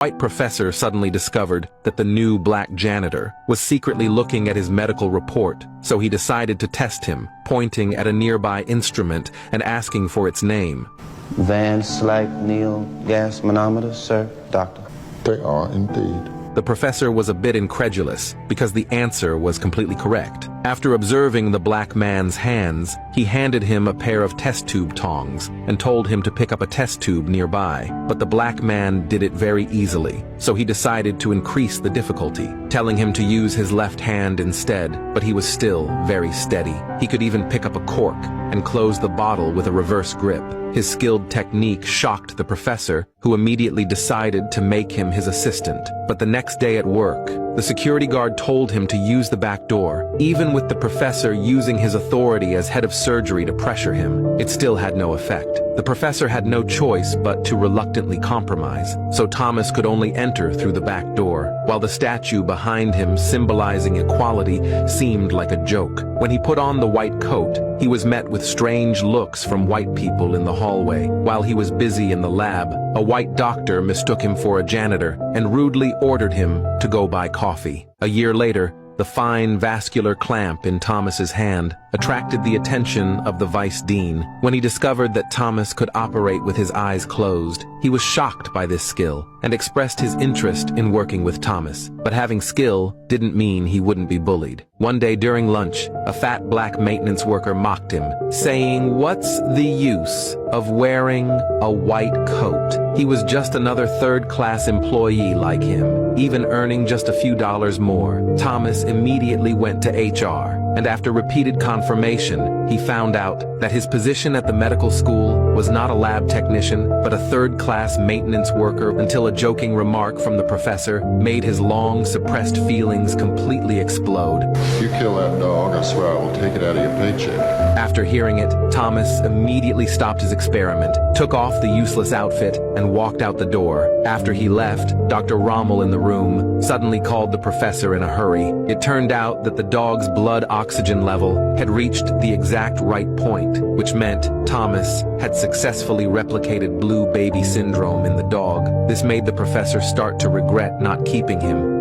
white professor suddenly discovered that the new black janitor was secretly looking at his medical report, so he decided to test him, pointing at a nearby instrument and asking for its name. Van Slyke Neal gas manometer, sir, doctor. They are indeed. The professor was a bit incredulous because the answer was completely correct. After observing the black man's hands, he handed him a pair of test tube tongs and told him to pick up a test tube nearby. But the black man did it very easily, so he decided to increase the difficulty, telling him to use his left hand instead, but he was still very steady. He could even pick up a cork and close the bottle with a reverse grip. His skilled technique shocked the professor, who immediately decided to make him his assistant. But the next day at work, the security guard told him to use the back door. Even with the professor using his authority as head of surgery to pressure him, it still had no effect. The professor had no choice but to reluctantly compromise, so Thomas could only enter through the back door, while the statue behind him symbolizing equality seemed like a joke. When he put on the white coat, he was met with strange looks from white people in the hallway. While he was busy in the lab, a white doctor mistook him for a janitor and rudely ordered him to go buy coffee. A year later, the fine vascular clamp in Thomas's hand attracted the attention of the vice dean. When he discovered that Thomas could operate with his eyes closed, he was shocked by this skill and expressed his interest in working with Thomas. But having skill didn't mean he wouldn't be bullied. One day during lunch, a fat black maintenance worker mocked him, saying, "What's the use of wearing a white coat?" He was just another third-class employee like him, even earning just a few dollars more. Thomas immediately went to HR, and after repeated confirmation, he found out that his position at the medical school was not a lab technician, but a third-class maintenance worker, until a joking remark from the professor made his long-suppressed feelings completely explode. You kill that dog, I swear I will take it out of your paycheck. After hearing it, Thomas immediately stopped his experiment, took off the useless outfit, and walked out the door. After he left, Dr. Rommel in the room suddenly called the professor in a hurry. It turned out that the dog's blood oxygen level had reached the exact right point, which meant Thomas had successfully replicated blue baby syndrome in the dog. This made the professor start to regret not keeping him.